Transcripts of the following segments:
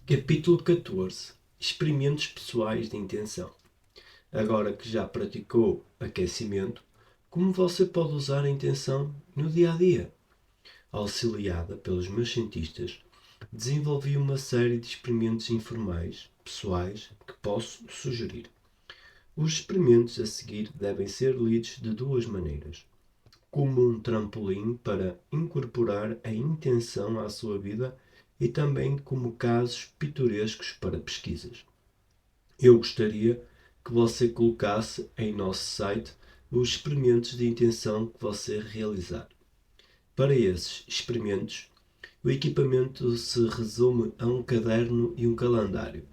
Capítulo 14. Experimentos pessoais de intenção. Agora que já praticou aquecimento, como você pode usar a intenção no dia a dia? Auxiliada pelos meus cientistas, desenvolvi uma série de experimentos informais, pessoais, que posso sugerir. Os experimentos a seguir devem ser lidos de duas maneiras: como um trampolim para incorporar a intenção à sua vida e também como casos pitorescos para pesquisas. Eu gostaria que você colocasse em nosso site os experimentos de intenção que você realizar. Para esses experimentos, o equipamento se resume a um caderno e um calendário.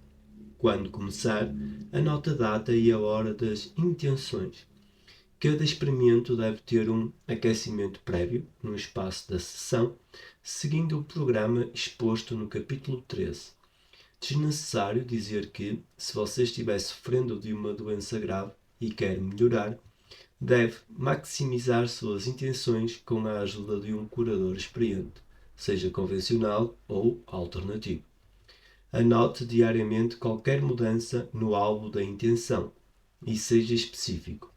Quando começar, anote a data e a hora das intenções. Cada experimento deve ter um aquecimento prévio no espaço da sessão, seguindo o programa exposto no capítulo 13. Desnecessário dizer que, se você estiver sofrendo de uma doença grave e quer melhorar, deve maximizar suas intenções com a ajuda de um curador experiente, seja convencional ou alternativo. Anote diariamente qualquer mudança no alvo da intenção e seja específico.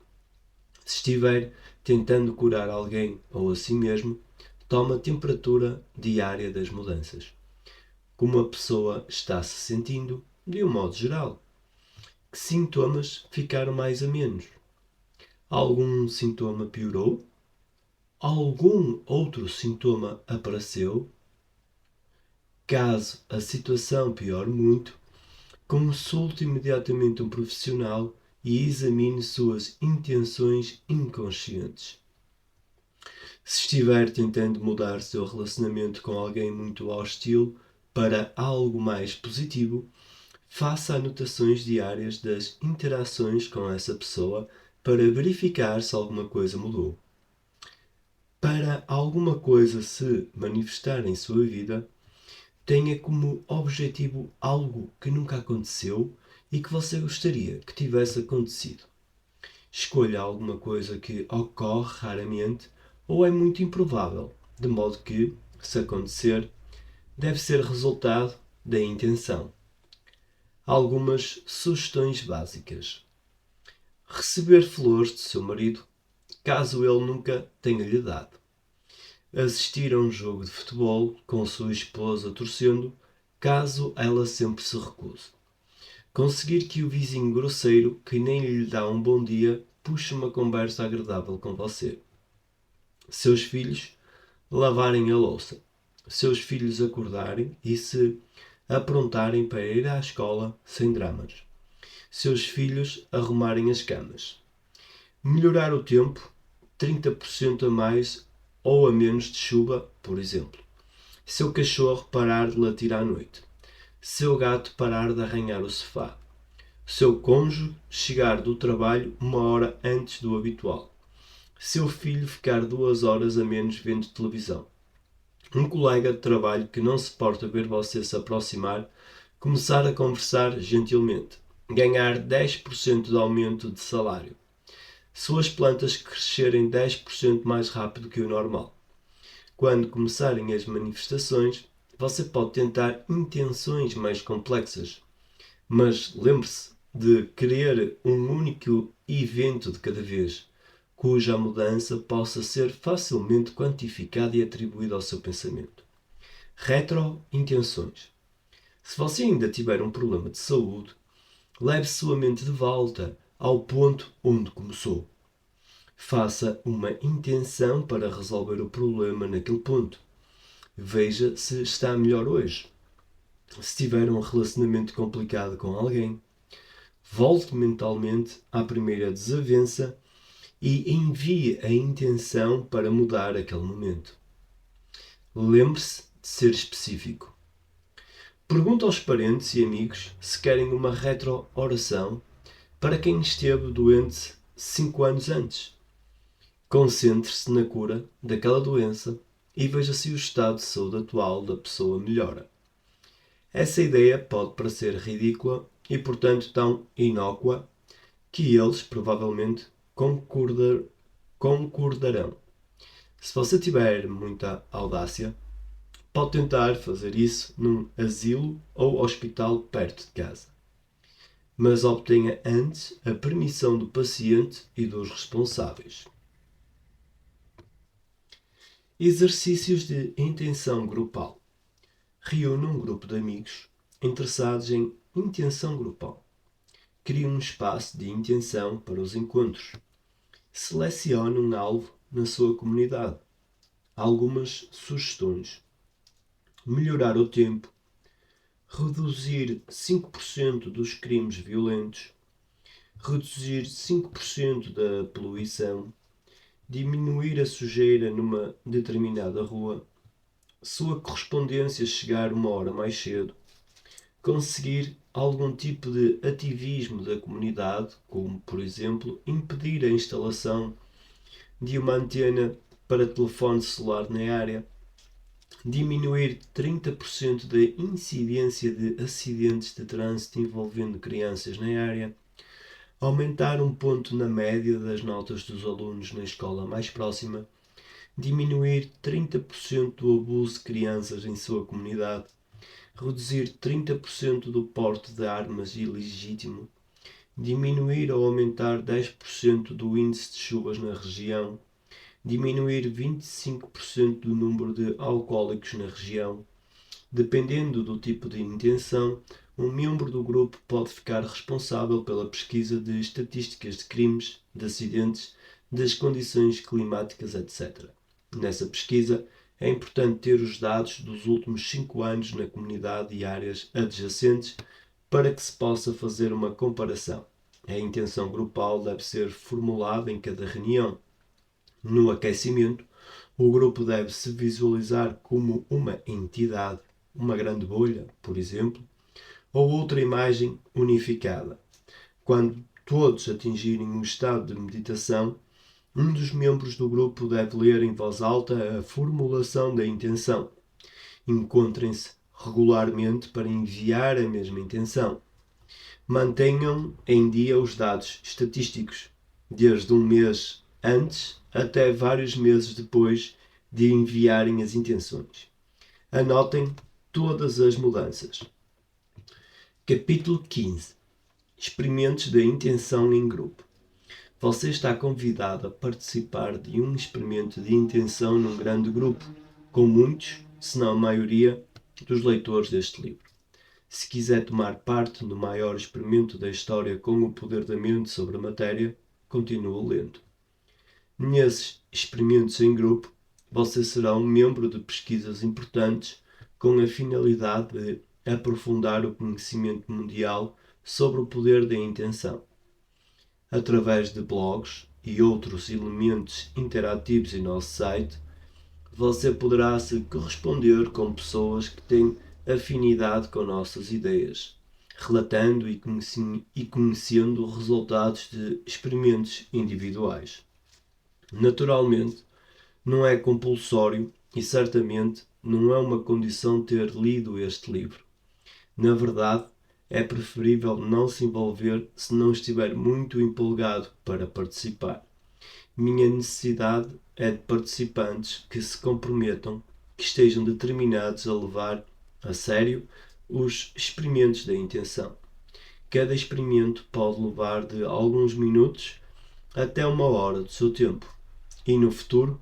Se estiver tentando curar alguém ou a si mesmo, tome a temperatura diária das mudanças. Como a pessoa está se sentindo, de um modo geral. Que sintomas ficaram mais a menos? Algum sintoma piorou? Algum outro sintoma apareceu? Caso a situação piore muito, consulte imediatamente um profissional e examine suas intenções inconscientes. Se estiver tentando mudar seu relacionamento com alguém muito hostil para algo mais positivo, faça anotações diárias das interações com essa pessoa para verificar se alguma coisa mudou. Para alguma coisa se manifestar em sua vida, tenha como objetivo algo que nunca aconteceu e que você gostaria que tivesse acontecido. Escolha alguma coisa que ocorre raramente ou é muito improvável, de modo que, se acontecer, deve ser resultado da intenção. Algumas sugestões básicas: receber flores do seu marido, caso ele nunca tenha lhe dado. Assistir a um jogo de futebol com sua esposa torcendo, caso ela sempre se recuse. Conseguir que o vizinho grosseiro, que nem lhe dá um bom dia, puxe uma conversa agradável com você. Seus filhos lavarem a louça. Seus filhos acordarem e se aprontarem para ir à escola sem dramas. Seus filhos arrumarem as camas. Melhorar o tempo, 30% a mais ou a menos de chuva, por exemplo. Seu cachorro parar de latir à noite. Seu gato parar de arranhar o sofá. Seu cônjuge chegar do trabalho 1 hora antes do habitual. Seu filho ficar 2 horas a menos vendo televisão. Um colega de trabalho que não suporta ver você se aproximar, começar a conversar gentilmente. Ganhar 10% de aumento de salário. Suas plantas crescerem 10% mais rápido que o normal. Quando começarem as manifestações, você pode tentar intenções mais complexas. Mas lembre-se de querer um único evento de cada vez, cuja mudança possa ser facilmente quantificada e atribuída ao seu pensamento. Retro-intenções. Se você ainda tiver um problema de saúde, leve sua mente de volta ao ponto onde começou. Faça uma intenção para resolver o problema naquele ponto. Veja se está melhor hoje. Se tiver um relacionamento complicado com alguém, volte mentalmente à primeira desavença e envie a intenção para mudar aquele momento. Lembre-se de ser específico. Pergunte aos parentes e amigos se querem uma retro-oração para quem esteve doente 5 anos antes. Concentre-se na cura daquela doença e veja se o estado de saúde atual da pessoa melhora. Essa ideia pode parecer ridícula e, portanto, tão inócua que eles provavelmente concordarão. Se você tiver muita audácia, pode tentar fazer isso num asilo ou hospital perto de casa, mas obtenha antes a permissão do paciente e dos responsáveis. Exercícios de intenção grupal. Reúna um grupo de amigos interessados em intenção grupal. Crie um espaço de intenção para os encontros. Selecione um alvo na sua comunidade. Algumas sugestões: melhorar o tempo, reduzir 5% dos crimes violentos, reduzir 5% da poluição, diminuir a sujeira numa determinada rua, sua correspondência chegar 1 hora mais cedo, conseguir algum tipo de ativismo da comunidade, como, por exemplo, impedir a instalação de uma antena para telefone celular na área, diminuir 30% da incidência de acidentes de trânsito envolvendo crianças na área, aumentar um ponto na média das notas dos alunos na escola mais próxima, diminuir 30% do abuso de crianças em sua comunidade, reduzir 30% do porte de armas ilegítimo, diminuir ou aumentar 10% do índice de chuvas na região, diminuir 25% do número de alcoólicos na região. Dependendo do tipo de intenção, um membro do grupo pode ficar responsável pela pesquisa de estatísticas de crimes, de acidentes, das condições climáticas, etc. Nessa pesquisa, é importante ter os dados dos últimos 5 anos na comunidade e áreas adjacentes para que se possa fazer uma comparação. A intenção grupal deve ser formulada em cada reunião. No aquecimento, o grupo deve se visualizar como uma entidade, uma grande bolha, por exemplo, ou outra imagem unificada. Quando todos atingirem um estado de meditação, um dos membros do grupo deve ler em voz alta a formulação da intenção. Encontrem-se regularmente para enviar a mesma intenção. Mantenham em dia os dados estatísticos, desde um mês antes até vários meses depois de enviarem as intenções. Anotem todas as mudanças. Capítulo 15. Experimentos da intenção em grupo. Você está convidado a participar de um experimento de intenção num grande grupo, com muitos, se não a maioria, dos leitores deste livro. Se quiser tomar parte no maior experimento da história com o poder da mente sobre a matéria, continue lendo. Nesses experimentos em grupo, você será um membro de pesquisas importantes com a finalidade de aprofundar o conhecimento mundial sobre o poder da intenção. Através de blogs e outros elementos interativos em nosso site, você poderá se corresponder com pessoas que têm afinidade com nossas ideias, relatando e conhecendo resultados de experimentos individuais. Naturalmente, não é compulsório e certamente não é uma condição ter lido este livro. Na verdade, é preferível não se envolver se não estiver muito empolgado para participar. Minha necessidade é de participantes que se comprometam, que estejam determinados a levar a sério os experimentos da intenção. Cada experimento pode levar de alguns minutos até 1 hora do seu tempo. E no futuro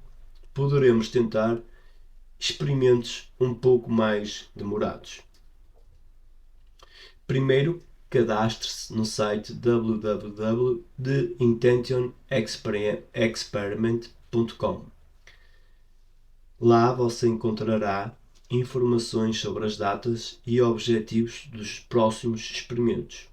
poderemos tentar experimentos um pouco mais demorados. Primeiro, cadastre-se no site www.theintentionexperiment.com. Lá você encontrará informações sobre as datas e objetivos dos próximos experimentos.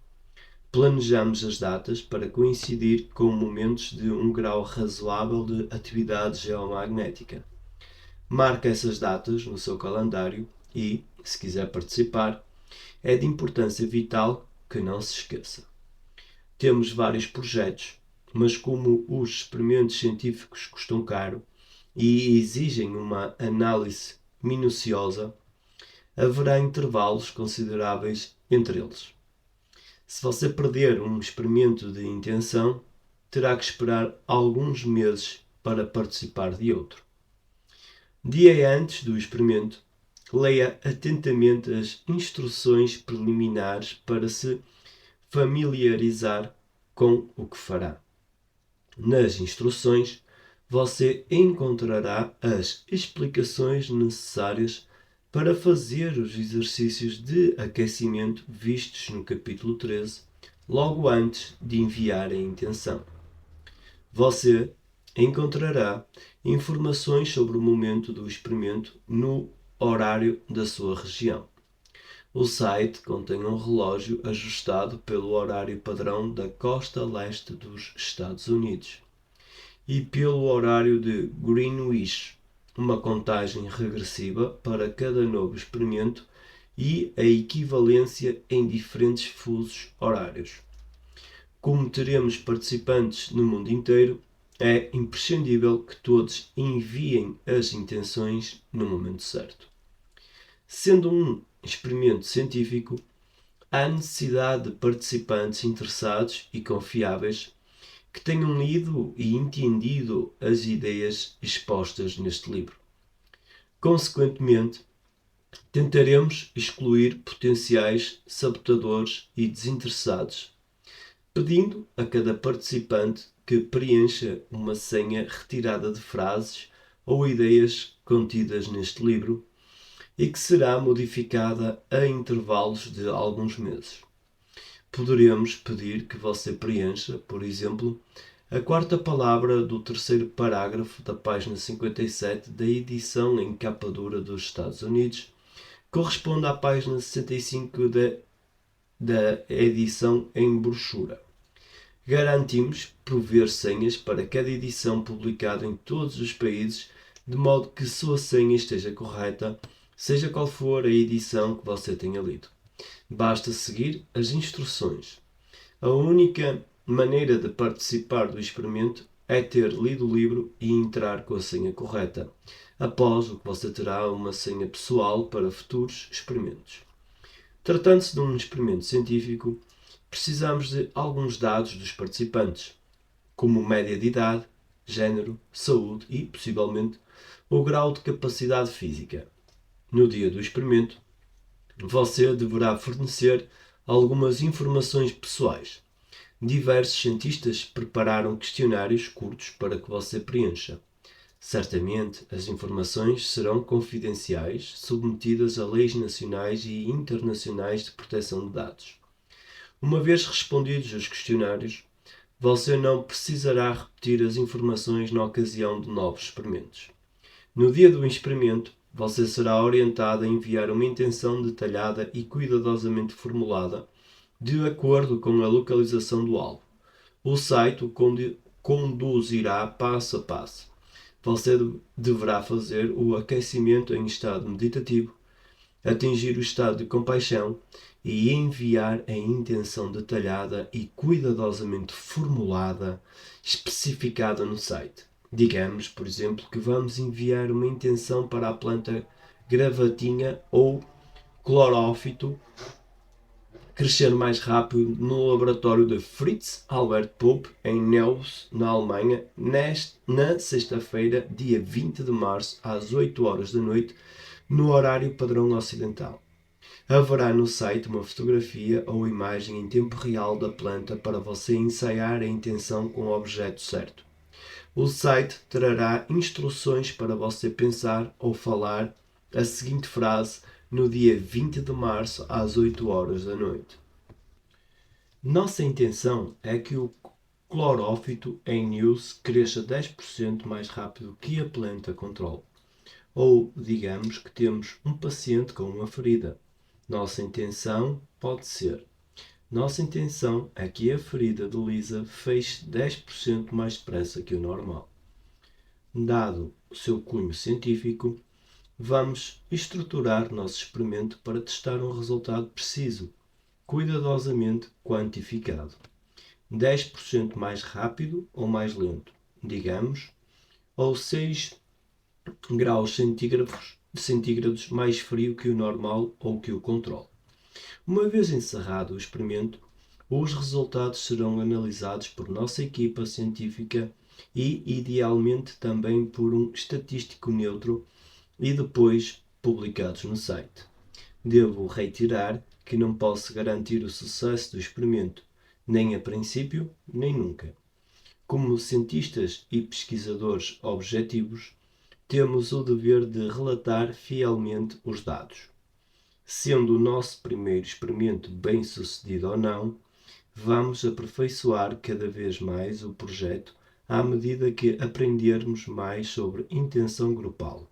Planejamos as datas para coincidir com momentos de um grau razoável de atividade geomagnética. Marque essas datas no seu calendário e, se quiser participar, é de importância vital que não se esqueça. Temos vários projetos, mas como os experimentos científicos custam caro e exigem uma análise minuciosa, haverá intervalos consideráveis entre eles. Se você perder um experimento de intenção, terá que esperar alguns meses para participar de outro. Dia antes do experimento, leia atentamente as instruções preliminares para se familiarizar com o que fará. Nas instruções, você encontrará as explicações necessárias para fazer os exercícios de aquecimento vistos no capítulo 13, logo antes de enviar a intenção. Você encontrará informações sobre o momento do experimento no horário da sua região. O site contém um relógio ajustado pelo horário padrão da costa leste dos Estados Unidos e pelo horário de Greenwich, uma contagem regressiva para cada novo experimento e a equivalência em diferentes fusos horários. Como teremos participantes no mundo inteiro, é imprescindível que todos enviem as intenções no momento certo. Sendo um experimento científico, há necessidade de participantes interessados e confiáveis que tenham lido e entendido as ideias expostas neste livro. Consequentemente, tentaremos excluir potenciais sabotadores e desinteressados, pedindo a cada participante que preencha uma senha retirada de frases ou ideias contidas neste livro e que será modificada a intervalos de alguns meses. Poderemos pedir que você preencha, por exemplo, a quarta palavra do terceiro parágrafo da página 57 da edição em capa dura dos Estados Unidos, corresponde à página 65 da edição em brochura. Garantimos prover senhas para cada edição publicada em todos os países, de modo que sua senha esteja correta, seja qual for a edição que você tenha lido. Basta seguir as instruções. A única maneira de participar do experimento é ter lido o livro e entrar com a senha correta, após o que você terá uma senha pessoal para futuros experimentos. Tratando-se de um experimento científico, precisamos de alguns dados dos participantes, como média de idade, género, saúde e, possivelmente, o grau de capacidade física. No dia do experimento, você deverá fornecer algumas informações pessoais. Diversos cientistas prepararam questionários curtos para que você preencha. Certamente, as informações serão confidenciais, submetidas a leis nacionais e internacionais de proteção de dados. Uma vez respondidos os questionários, você não precisará repetir as informações na ocasião de novos experimentos. No dia do experimento, você será orientado a enviar uma intenção detalhada e cuidadosamente formulada, de acordo com a localização do alvo. O site o conduzirá passo a passo. Você deverá fazer o aquecimento em estado meditativo, atingir o estado de compaixão e enviar a intenção detalhada e cuidadosamente formulada, especificada no site. Digamos, por exemplo, que vamos enviar uma intenção para a planta gravatinha ou clorófito crescer mais rápido no laboratório de Fritz Albert Pope em Neuss, na Alemanha, na sexta-feira, dia 20 de março, às 8 horas da noite, no horário padrão ocidental. Haverá no site uma fotografia ou imagem em tempo real da planta para você ensaiar a intenção com o objeto certo. O site trará instruções para você pensar ou falar a seguinte frase no dia 20 de março às 8 horas da noite. Nossa intenção é que o clorófito em Neuss cresça 10% mais rápido que a planta controle. Ou, digamos que temos um paciente com uma ferida. Nossa intenção pode ser: nossa intenção é que a ferida de Lisa feche 10% mais depressa que o normal. Dado o seu cunho científico, vamos estruturar nosso experimento para testar um resultado preciso, cuidadosamente quantificado. 10% mais rápido ou mais lento, digamos, ou 6 graus centígrados mais frio que o normal ou que o controle. Uma vez encerrado o experimento, os resultados serão analisados por nossa equipa científica e, idealmente, também por um estatístico neutro e depois publicados no site. Devo reiterar que não posso garantir o sucesso do experimento, nem a princípio, nem nunca. Como cientistas e pesquisadores objetivos, temos o dever de relatar fielmente os dados. Sendo o nosso primeiro experimento bem-sucedido ou não, vamos aperfeiçoar cada vez mais o projeto à medida que aprendermos mais sobre intenção grupal.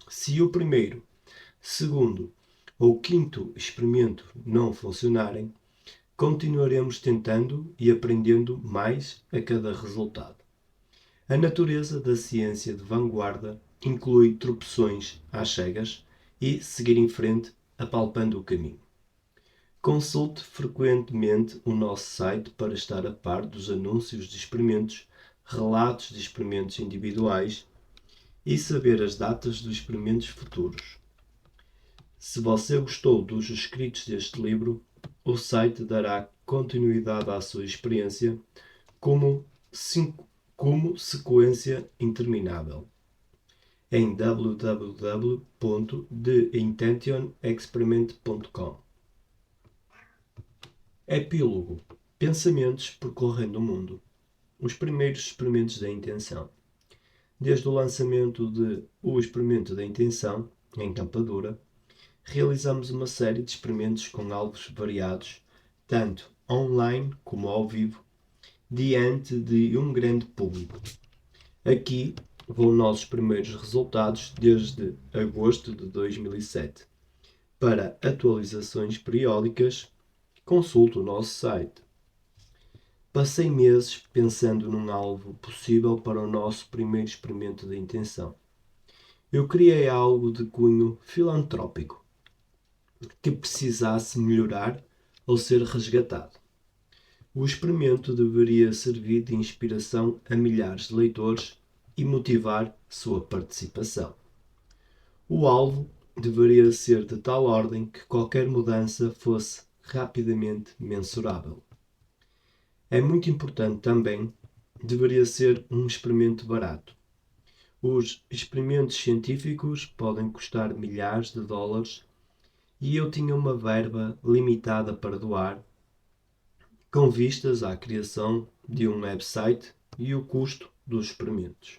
Se o primeiro, segundo ou quinto experimento não funcionarem, continuaremos tentando e aprendendo mais a cada resultado. A natureza da ciência de vanguarda inclui tropeções às cegas e seguir em frente apalpando o caminho. Consulte frequentemente o nosso site para estar a par dos anúncios de experimentos, relatos de experimentos individuais e saber as datas dos experimentos futuros. Se você gostou dos escritos deste livro, o site dará continuidade à sua experiência como sequência interminável em www.theintentionexperiment.com. Epílogo. Pensamentos percorrendo o mundo. Os primeiros experimentos da intenção. Desde o lançamento de O Experimento da Intenção, em capa dura, realizamos uma série de experimentos com alvos variados, tanto online como ao vivo, diante de um grande público. Aqui vão nossos primeiros resultados desde agosto de 2007. Para atualizações periódicas, consulte o nosso site. Passei meses pensando num alvo possível para o nosso primeiro experimento de intenção. Eu criei algo de cunho filantrópico, que precisasse melhorar ou ser resgatado. O experimento deveria servir de inspiração a milhares de leitores e motivar sua participação. O alvo deveria ser de tal ordem que qualquer mudança fosse rapidamente mensurável. É muito importante também, deveria ser um experimento barato. Os experimentos científicos podem custar milhares de dólares e eu tinha uma verba limitada para doar, com vistas à criação de um website e o custo dos experimentos.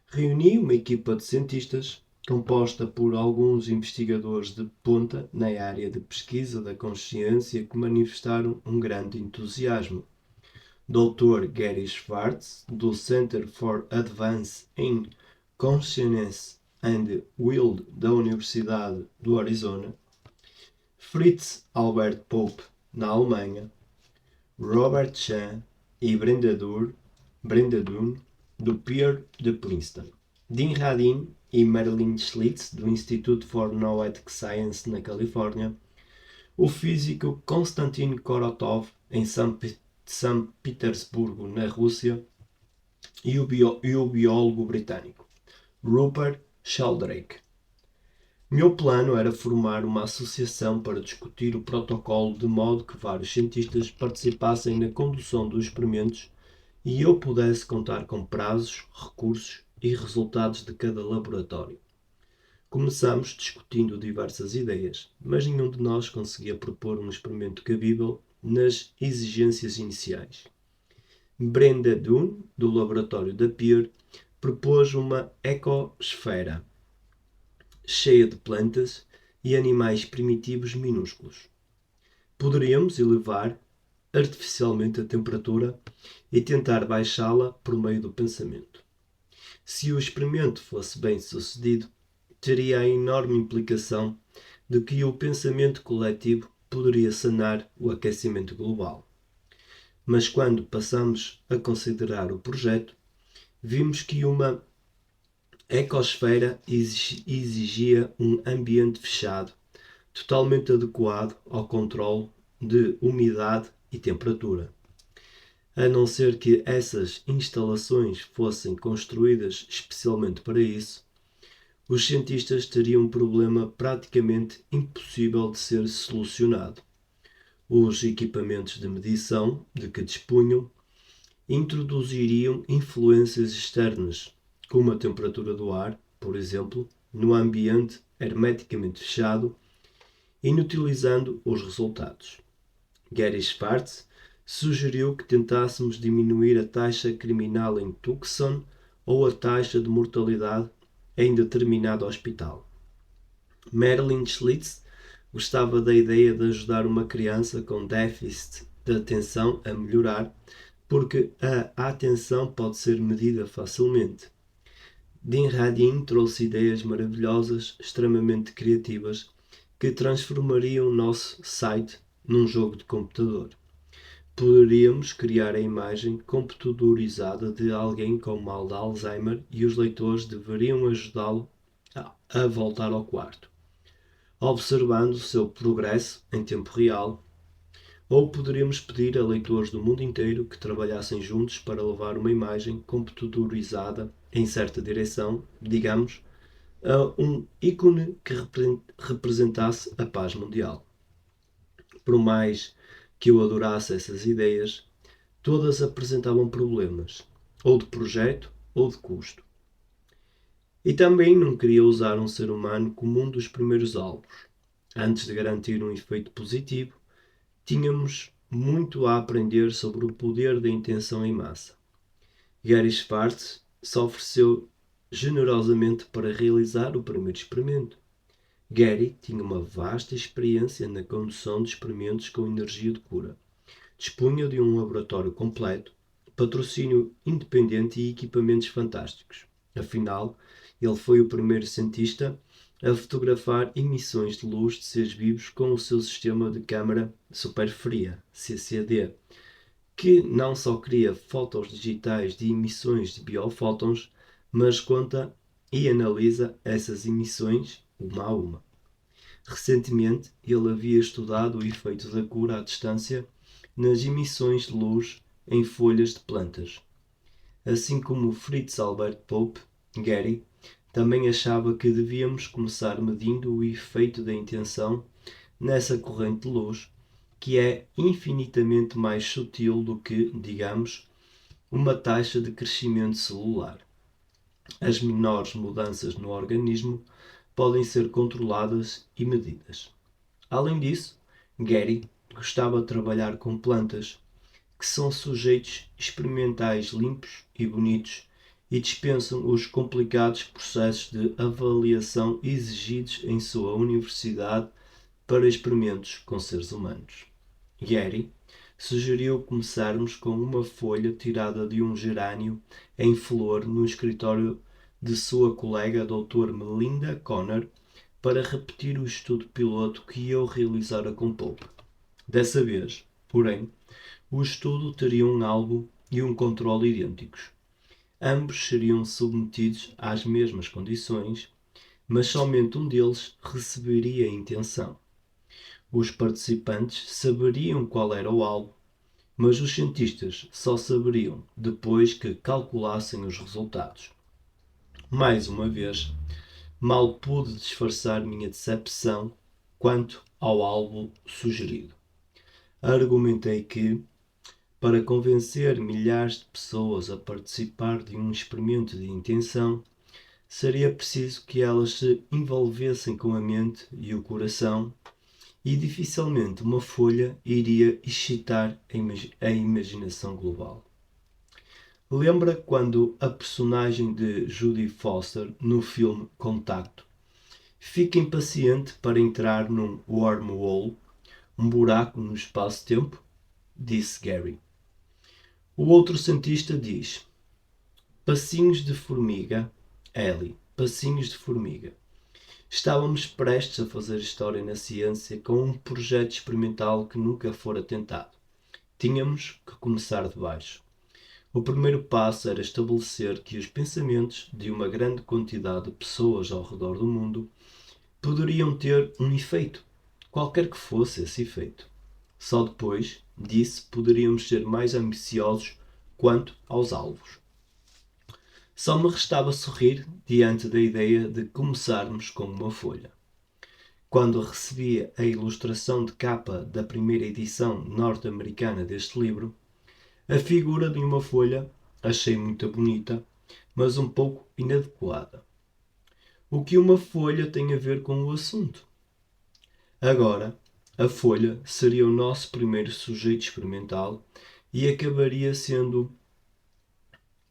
Reuni uma equipa de cientistas composta por alguns investigadores de ponta na área de pesquisa da consciência que manifestaram um grande entusiasmo. Dr. Gary Schwartz, do Center for Advance in Consciousness and Will da Universidade do Arizona, Fritz Albert Pope, na Alemanha, Robert Chan e Brenda Dunn, do Peer de Princeton, Dean Radin e Marilyn Schlitz, do Institute for Noetic Science, na Califórnia, o físico Konstantin Korotov, em São Petersburgo, na Rússia, e o biólogo britânico Rupert Sheldrake. Meu plano era formar uma associação para discutir o protocolo de modo que vários cientistas participassem na condução dos experimentos e eu pudesse contar com prazos, recursos e resultados de cada laboratório. Começamos discutindo diversas ideias, mas nenhum de nós conseguia propor um experimento cabível nas exigências iniciais. Brenda Dunn, do laboratório da Peer, propôs uma ecosfera cheia de plantas e animais primitivos minúsculos. Poderíamos elevar artificialmente a temperatura e tentar baixá-la por meio do pensamento. Se o experimento fosse bem sucedido, teria a enorme implicação de que o pensamento coletivo poderia sanar o aquecimento global. Mas quando passamos a considerar o projeto, vimos que uma ecosfera exigia um ambiente fechado, totalmente adequado ao controle de umidade e temperatura. A não ser que essas instalações fossem construídas especialmente para isso, os cientistas teriam um problema praticamente impossível de ser solucionado. Os equipamentos de medição de que dispunham introduziriam influências externas, como a temperatura do ar, por exemplo, no ambiente hermeticamente fechado, inutilizando os resultados. Gary Schwartz sugeriu que tentássemos diminuir a taxa criminal em Tucson ou a taxa de mortalidade em determinado hospital. Marilyn Schlitz gostava da ideia de ajudar uma criança com déficit de atenção a melhorar, porque a atenção pode ser medida facilmente. Dean Radin trouxe ideias maravilhosas, extremamente criativas, que transformariam o nosso site num jogo de computador. Poderíamos criar a imagem computadorizada de alguém com mal de Alzheimer e os leitores deveriam ajudá-lo a voltar ao quarto, observando o seu progresso em tempo real. Ou poderíamos pedir a leitores do mundo inteiro que trabalhassem juntos para levar uma imagem computadorizada em certa direção, digamos, a um ícone que representasse a paz mundial. Por mais que eu adorasse essas ideias, todas apresentavam problemas, ou de projeto ou de custo. E também não queria usar um ser humano como um dos primeiros alvos. Antes de garantir um efeito positivo, tínhamos muito a aprender sobre o poder da intenção em massa. Gary Schwartz se ofereceu generosamente para realizar o primeiro experimento. Gary tinha uma vasta experiência na condução de experimentos com energia de cura. Dispunha de um laboratório completo, patrocínio independente e equipamentos fantásticos. Afinal, ele foi o primeiro cientista a fotografar emissões de luz de seres vivos com o seu sistema de câmara superfria, CCD, que não só cria fotos digitais de emissões de biofótons, mas conta e analisa essas emissões uma a uma. Recentemente, ele havia estudado o efeito da cura à distância nas emissões de luz em folhas de plantas. Assim como Fritz Albert Pope, Gary também achava que devíamos começar medindo o efeito da intenção nessa corrente de luz, que é infinitamente mais sutil do que, digamos, uma taxa de crescimento celular. As menores mudanças no organismo podem ser controladas e medidas. Além disso, Gary gostava de trabalhar com plantas, que são sujeitos experimentais limpos e bonitos e dispensam os complicados processos de avaliação exigidos em sua universidade para experimentos com seres humanos. Gary sugeriu começarmos com uma folha tirada de um gerânio em flor no escritório de sua colega Dr. Melinda Connor para repetir o estudo piloto que eu realizara com Pope. Dessa vez, porém, o estudo teria um alvo e um controle idênticos. Ambos seriam submetidos às mesmas condições, mas somente um deles receberia a intenção. Os participantes saberiam qual era o alvo, mas os cientistas só saberiam depois que calculassem os resultados. Mais uma vez, mal pude disfarçar minha decepção quanto ao alvo sugerido. Argumentei que, para convencer milhares de pessoas a participar de um experimento de intenção, seria preciso que elas se envolvessem com a mente e o coração, e dificilmente uma folha iria excitar a imaginação global. Lembra quando a personagem de Jodie Foster no filme Contacto fica impaciente para entrar num wormhole, um buraco no espaço-tempo? Disse Gary. O outro cientista diz: passinhos de formiga, Ellie, passinhos de formiga. Estávamos prestes a fazer história na ciência com um projeto experimental que nunca fora tentado. Tínhamos que começar de baixo. O primeiro passo era estabelecer que os pensamentos de uma grande quantidade de pessoas ao redor do mundo poderiam ter um efeito, qualquer que fosse esse efeito. Só depois disso poderíamos ser mais ambiciosos quanto aos alvos. Só me restava sorrir diante da ideia de começarmos com uma folha. Quando recebi a ilustração de capa da primeira edição norte-americana deste livro, a figura de uma folha achei muito bonita, mas um pouco inadequada. O que uma folha tem a ver com o assunto? Agora, a folha seria o nosso primeiro sujeito experimental e acabaria sendo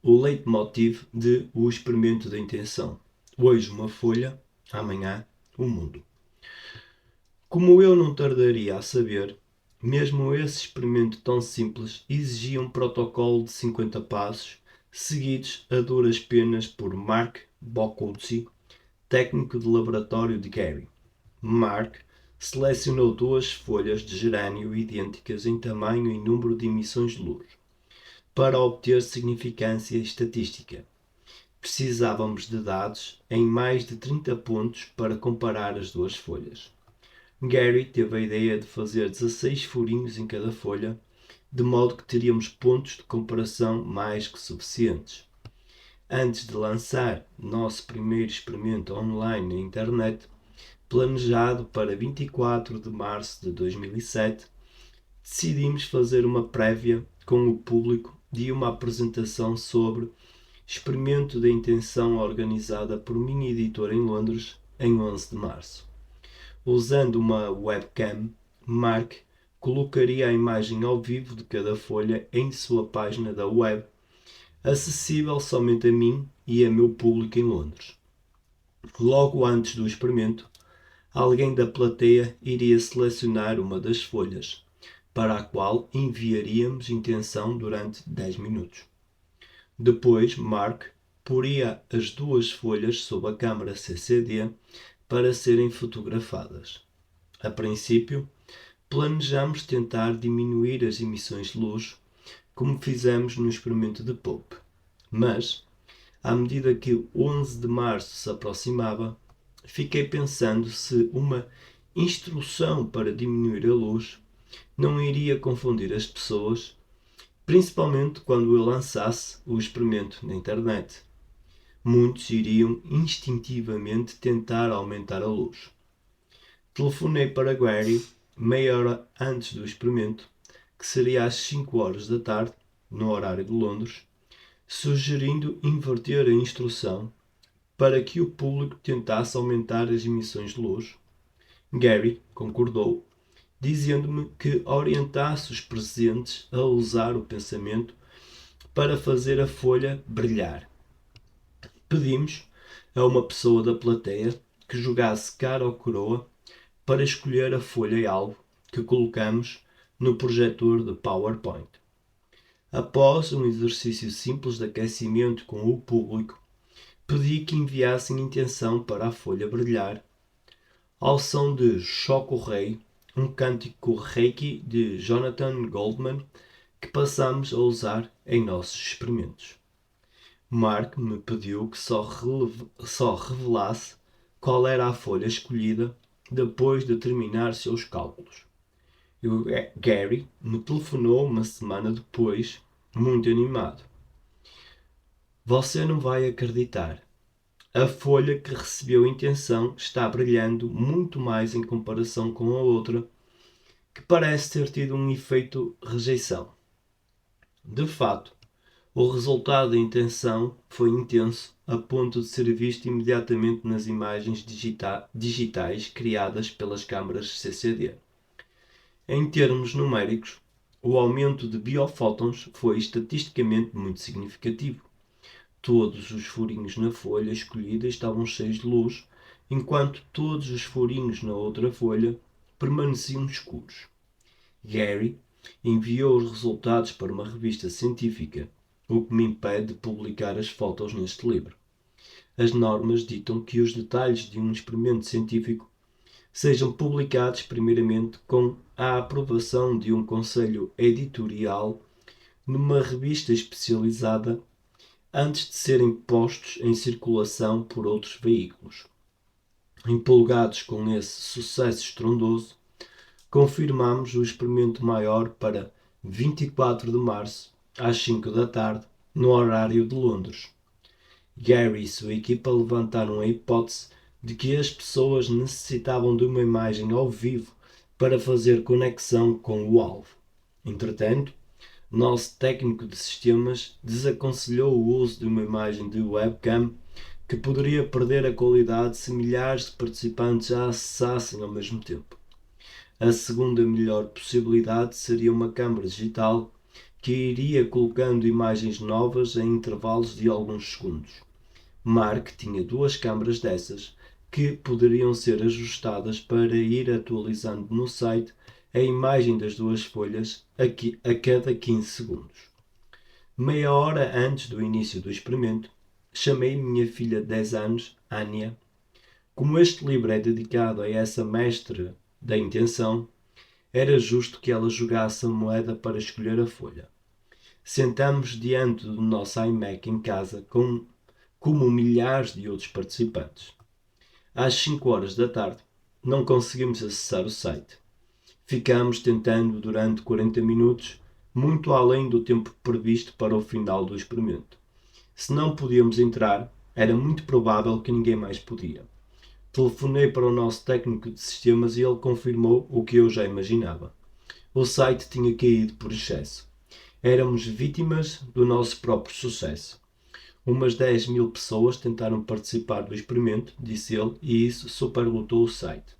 o leitmotiv de o experimento da intenção. Hoje uma folha, amanhã o mundo. Como eu não tardaria a saber, mesmo esse experimento tão simples exigia um protocolo de 50 passos, seguidos a duras penas por Mark Boccuzzi, técnico de laboratório de Gary. Mark selecionou duas folhas de gerânio idênticas em tamanho e número de emissões de luz. Para obter significância estatística, precisávamos de dados em mais de 30 pontos para comparar as duas folhas. Gary teve a ideia de fazer 16 furinhos em cada folha, de modo que teríamos pontos de comparação mais que suficientes. Antes de lançar nosso primeiro experimento online na internet, planejado para 24 de março de 2007, decidimos fazer uma prévia com o público de uma apresentação sobre experimento da intenção organizada por minha editora em Londres em 11 de março. Usando uma webcam, Mark colocaria a imagem ao vivo de cada folha em sua página da web, acessível somente a mim e a meu público em Londres. Logo antes do experimento, alguém da plateia iria selecionar uma das folhas, para a qual enviaríamos intenção durante 10 minutos. Depois, Mark poria as duas folhas sob a câmara CCD para serem fotografadas. A princípio, planejamos tentar diminuir as emissões de luz, como fizemos no experimento de Pope. Mas, à medida que 11 de março se aproximava, fiquei pensando se uma instrução para diminuir a luz não iria confundir as pessoas, principalmente quando eu lançasse o experimento na internet. Muitos iriam instintivamente tentar aumentar a luz. Telefonei para Gary meia hora antes do experimento, que seria às 5 horas da tarde, no horário de Londres, sugerindo inverter a instrução para que o público tentasse aumentar as emissões de luz. Gary concordou, dizendo-me que orientasse os presentes a usar o pensamento para fazer a folha brilhar. Pedimos a uma pessoa da plateia que jogasse cara ou coroa para escolher a folha-alvo que colocamos no projetor de PowerPoint. Após um exercício simples de aquecimento com o público, pedi que enviassem intenção para a folha brilhar, ao som de Choco Rei, um cântico Reiki de Jonathan Goldman que passamos a usar em nossos experimentos. Mark me pediu que só revelasse qual era a folha escolhida depois de terminar seus cálculos. E o Gary me telefonou uma semana depois, muito animado. Você não vai acreditar. A folha que recebeu intenção está brilhando muito mais em comparação com a outra, que parece ter tido um efeito rejeição. De fato, o resultado da intenção foi intenso a ponto de ser visto imediatamente nas imagens digitais criadas pelas câmaras CCD. Em termos numéricos, o aumento de biofótons foi estatisticamente muito significativo. Todos os furinhos na folha escolhida estavam cheios de luz, enquanto todos os furinhos na outra folha permaneciam escuros. Gary enviou os resultados para uma revista científica, o que me impede de publicar as fotos neste livro. As normas ditam que os detalhes de um experimento científico sejam publicados primeiramente com a aprovação de um conselho editorial numa revista especializada antes de serem postos em circulação por outros veículos. Empolgados com esse sucesso estrondoso, confirmamos o experimento maior para 24 de março, às 5 da tarde, no horário de Londres. Gary e sua equipa levantaram a hipótese de que as pessoas necessitavam de uma imagem ao vivo para fazer conexão com o alvo. Entretanto, nosso técnico de sistemas desaconselhou o uso de uma imagem de webcam que poderia perder a qualidade se milhares de participantes a acessassem ao mesmo tempo. A segunda melhor possibilidade seria uma câmara digital que iria colocando imagens novas em intervalos de alguns segundos. Mark tinha 2 câmaras dessas que poderiam ser ajustadas para ir atualizando no site a imagem das 2 folhas a cada 15 segundos. Meia hora antes do início do experimento, chamei minha filha de 10 anos, Anya. Como este livro é dedicado a essa mestre da intenção, era justo que ela jogasse a moeda para escolher a folha. Sentamos diante do nosso iMac em casa como milhares de outros participantes. Às 5 horas da tarde, não conseguimos acessar o site. Ficamos tentando durante 40 minutos, muito além do tempo previsto para o final do experimento. Se não podíamos entrar, era muito provável que ninguém mais podia. Telefonei para o nosso técnico de sistemas e ele confirmou o que eu já imaginava. O site tinha caído por excesso. Éramos vítimas do nosso próprio sucesso. Umas 10.000 pessoas tentaram participar do experimento, disse ele, e isso superlotou o site.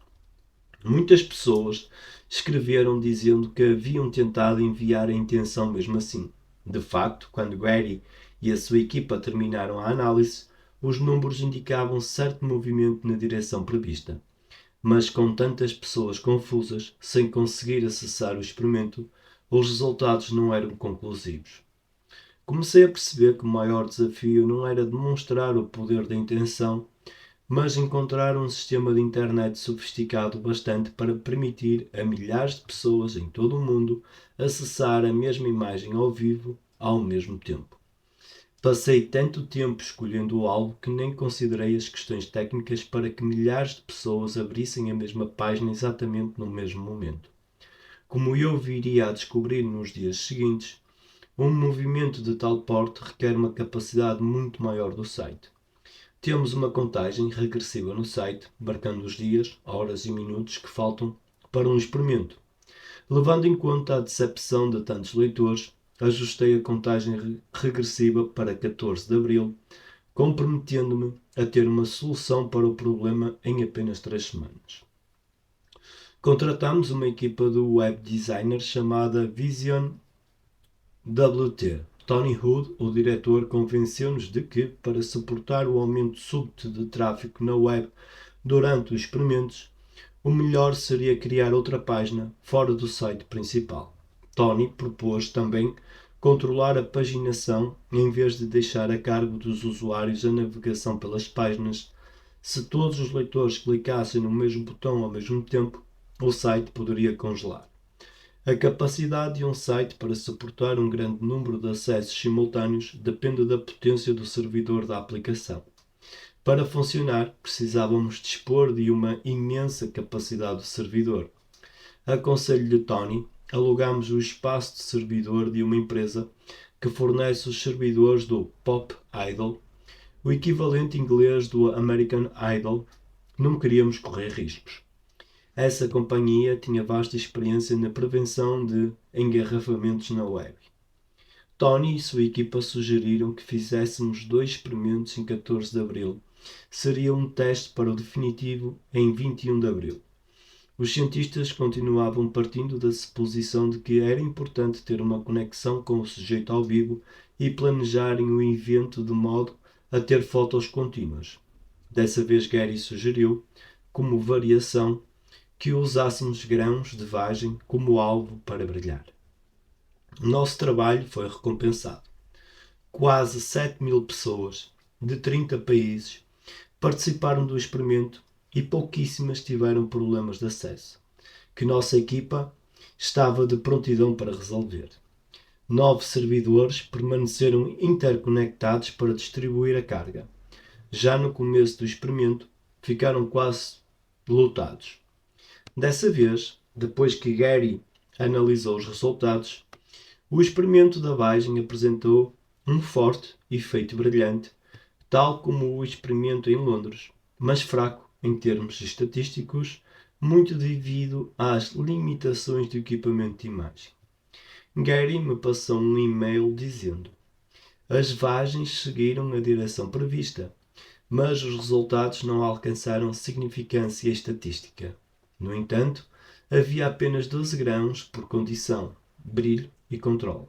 Muitas pessoas escreveram dizendo que haviam tentado enviar a intenção mesmo assim. De facto, quando Gary e a sua equipa terminaram a análise, os números indicavam certo movimento na direção prevista. Mas com tantas pessoas confusas, sem conseguir acessar o experimento, os resultados não eram conclusivos. Comecei a perceber que o maior desafio não era demonstrar o poder da intenção, mas encontrar um sistema de internet sofisticado bastante para permitir a milhares de pessoas em todo o mundo acessar a mesma imagem ao vivo ao mesmo tempo. Passei tanto tempo escolhendo o alvo que nem considerei as questões técnicas para que milhares de pessoas abrissem a mesma página exatamente no mesmo momento. Como eu viria a descobrir nos dias seguintes, um movimento de tal porte requer uma capacidade muito maior do site. Temos uma contagem regressiva no site, marcando os dias, horas e minutos que faltam para um experimento. Levando em conta a decepção de tantos leitores, ajustei a contagem regressiva para 14 de abril, comprometendo-me a ter uma solução para o problema em apenas 3 semanas. Contratamos uma equipa de web designers chamada Vision WT. Tony Hood, o diretor, convenceu-nos de que, para suportar o aumento súbito de tráfego na web durante os experimentos, o melhor seria criar outra página fora do site principal. Tony propôs também controlar a paginação em vez de deixar a cargo dos usuários a navegação pelas páginas. Se todos os leitores clicassem no mesmo botão ao mesmo tempo, o site poderia congelar. A capacidade de um site para suportar um grande número de acessos simultâneos depende da potência do servidor da aplicação. Para funcionar, precisávamos dispor de uma imensa capacidade do servidor. Aconselho-lhe Tony, alugamos o espaço de servidor de uma empresa que fornece os servidores do Pop Idol, o equivalente inglês do American Idol. Não queríamos correr riscos. Essa companhia tinha vasta experiência na prevenção de engarrafamentos na web. Tony e sua equipa sugeriram que fizéssemos 2 experimentos em 14 de abril. Seria um teste para o definitivo em 21 de abril. Os cientistas continuavam partindo da suposição de que era importante ter uma conexão com o sujeito ao vivo e planejarem o evento de modo a ter fotos contínuas. Dessa vez Gary sugeriu, como variação, que usássemos grãos de vagem como alvo para brilhar. O nosso trabalho foi recompensado. Quase 7.000 pessoas, de 30 países, participaram do experimento e pouquíssimas tiveram problemas de acesso, que nossa equipa estava de prontidão para resolver. 9 servidores permaneceram interconectados para distribuir a carga. Já no começo do experimento, ficaram quase lotados. Dessa vez, depois que Gary analisou os resultados, o experimento da vagem apresentou um forte efeito brilhante, tal como o experimento em Londres, mas fraco em termos estatísticos, muito devido às limitações do equipamento de imagem. Gary me passou um e-mail dizendo: as vagens seguiram a direção prevista, mas os resultados não alcançaram significância estatística. No entanto, havia apenas 12 grãos por condição, brilho e controle.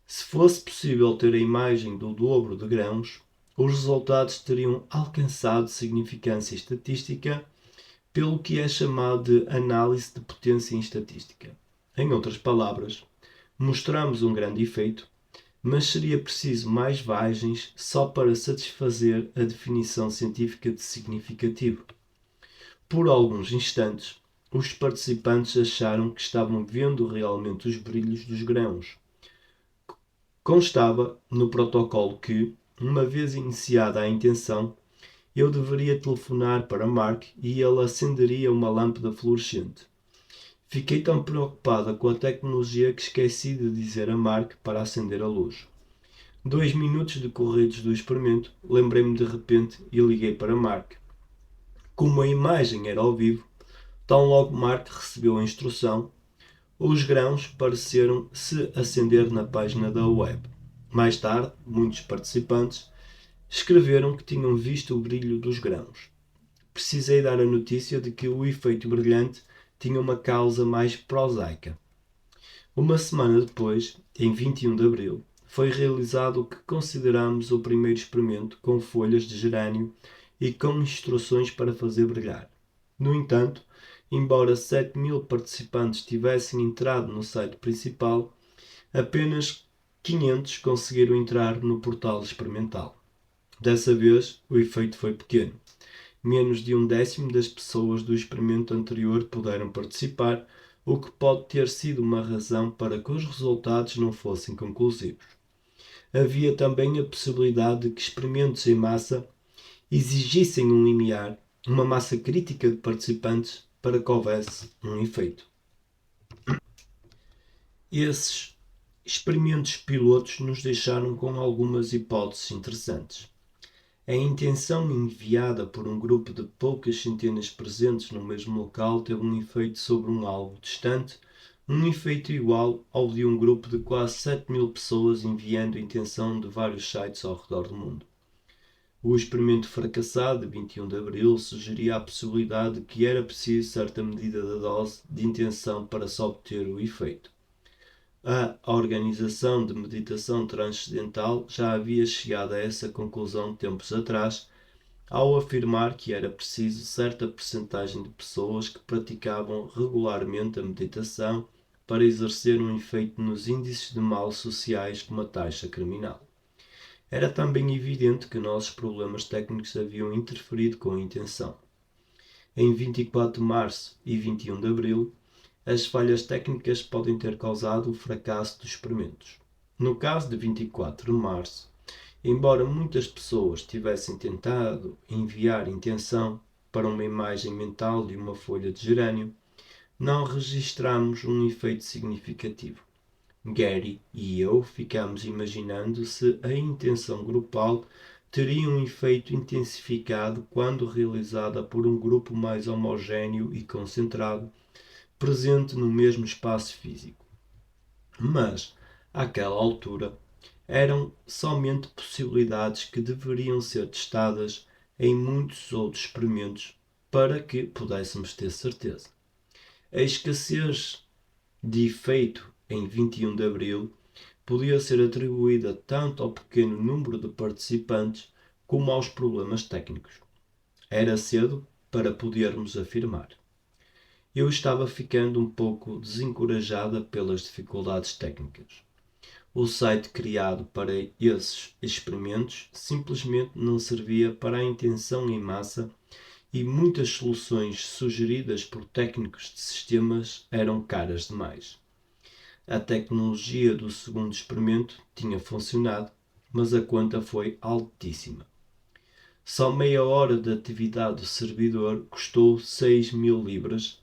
Se fosse possível ter a imagem do dobro de grãos, os resultados teriam alcançado significância estatística, pelo que é chamado de análise de potência em estatística. Em outras palavras, mostramos um grande efeito, mas seria preciso mais vagens só para satisfazer a definição científica de significativo. Por alguns instantes, os participantes acharam que estavam vendo realmente os brilhos dos grãos. Constava no protocolo que, uma vez iniciada a intenção, eu deveria telefonar para Mark e ele acenderia uma lâmpada fluorescente. Fiquei tão preocupada com a tecnologia que esqueci de dizer a Mark para acender a luz. 2 minutos decorridos do experimento, lembrei-me de repente e liguei para Mark. Como a imagem era ao vivo, tão logo Mark recebeu a instrução, os grãos pareceram se acender na página da web. Mais tarde, muitos participantes escreveram que tinham visto o brilho dos grãos. Precisei dar a notícia de que o efeito brilhante tinha uma causa mais prosaica. Uma semana depois, em 21 de abril, foi realizado o que consideramos o primeiro experimento com folhas de gerânio e com instruções para fazer brilhar. No entanto, embora 7.000 participantes tivessem entrado no site principal, apenas 500 conseguiram entrar no portal experimental. Dessa vez, o efeito foi pequeno. Menos de 1/10 das pessoas do experimento anterior puderam participar, o que pode ter sido uma razão para que os resultados não fossem conclusivos. Havia também a possibilidade de que experimentos em massa exigissem um limiar, uma massa crítica de participantes, para que houvesse um efeito. Esses experimentos pilotos nos deixaram com algumas hipóteses interessantes. A intenção enviada por um grupo de poucas centenas presentes no mesmo local teve um efeito sobre um alvo distante, um efeito igual ao de um grupo de quase 7.000 pessoas enviando a intenção de vários sites ao redor do mundo. O experimento fracassado de 21 de abril sugeria a possibilidade de que era preciso certa medida da dose de intenção para se obter o efeito. A Organização de Meditação Transcendental já havia chegado a essa conclusão tempos atrás, ao afirmar que era preciso certa percentagem de pessoas que praticavam regularmente a meditação para exercer um efeito nos índices de mal sociais como a taxa criminal. Era também evidente que nossos problemas técnicos haviam interferido com a intenção. Em 24 de março e 21 de abril, as falhas técnicas podem ter causado o fracasso dos experimentos. No caso de 24 de março, embora muitas pessoas tivessem tentado enviar intenção para uma imagem mental de uma folha de gerânio, não registramos um efeito significativo. Gary e eu ficámos imaginando se a intenção grupal teria um efeito intensificado quando realizada por um grupo mais homogéneo e concentrado, presente no mesmo espaço físico. Mas, àquela altura, eram somente possibilidades que deveriam ser testadas em muitos outros experimentos para que pudéssemos ter certeza. A escassez de efeito em 21 de abril podia ser atribuída tanto ao pequeno número de participantes como aos problemas técnicos. Era cedo para podermos afirmar. Eu estava ficando um pouco desencorajada pelas dificuldades técnicas. O site criado para esses experimentos simplesmente não servia para a intenção em massa e muitas soluções sugeridas por técnicos de sistemas eram caras demais. A tecnologia do segundo experimento tinha funcionado, mas a conta foi altíssima. Só meia hora de atividade do servidor custou 6.000 libras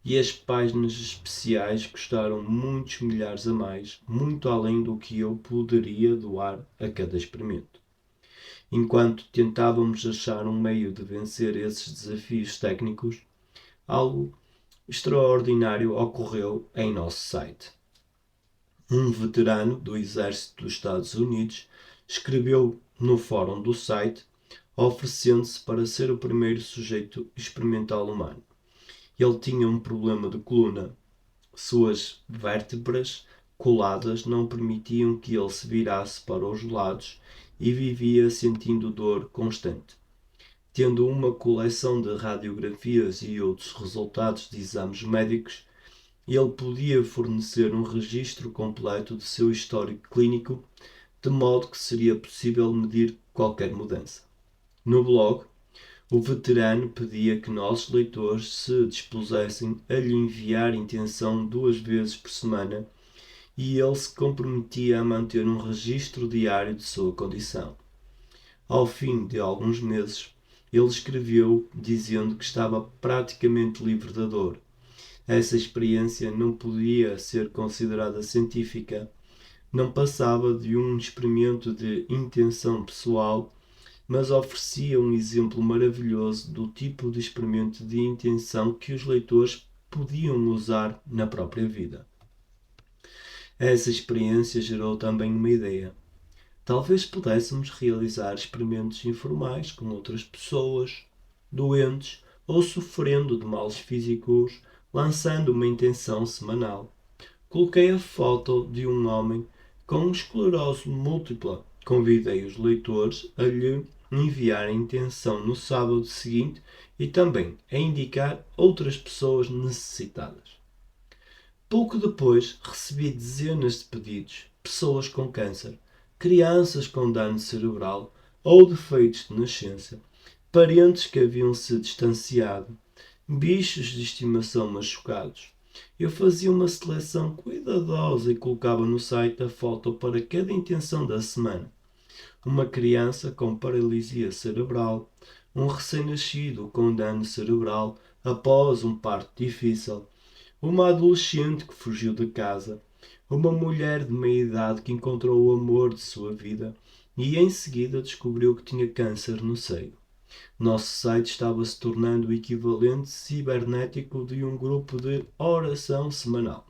e as páginas especiais custaram muitos milhares a mais, muito além do que eu poderia doar a cada experimento. Enquanto tentávamos achar um meio de vencer esses desafios técnicos, algo extraordinário ocorreu em nosso site. Um veterano do Exército dos Estados Unidos escreveu no fórum do site: oferecendo-se para ser o primeiro sujeito experimental humano. Ele tinha um problema de coluna. Suas vértebras coladas não permitiam que ele se virasse para os lados e vivia sentindo dor constante. Tendo uma coleção de radiografias e outros resultados de exames médicos, ele podia fornecer um registro completo de seu histórico clínico, de modo que seria possível medir qualquer mudança. No blog, o veterano pedia que nossos leitores se dispusessem a lhe enviar intenção 2 vezes por semana e ele se comprometia a manter um registro diário de sua condição. Ao fim de alguns meses, ele escreveu dizendo que estava praticamente livre da dor. Essa experiência não podia ser considerada científica, não passava de um experimento de intenção pessoal, mas oferecia um exemplo maravilhoso do tipo de experimento de intenção que os leitores podiam usar na própria vida. Essa experiência gerou também uma ideia. Talvez pudéssemos realizar experimentos informais com outras pessoas, doentes ou sofrendo de males físicos, lançando uma intenção semanal. Coloquei a foto de um homem com esclerose múltipla. Convidei os leitores a lhe enviar a intenção no sábado seguinte e também a indicar outras pessoas necessitadas. Pouco depois, recebi dezenas de pedidos. Pessoas com câncer, crianças com dano cerebral ou defeitos de nascença, parentes que haviam se distanciado, bichos de estimação machucados. Eu fazia uma seleção cuidadosa e colocava no site a foto para cada intenção da semana. Uma criança com paralisia cerebral, um recém-nascido com dano cerebral após um parto difícil, uma adolescente que fugiu de casa, uma mulher de meia-idade que encontrou o amor de sua vida e em seguida descobriu que tinha câncer no seio. Nosso site estava se tornando o equivalente cibernético de um grupo de oração semanal.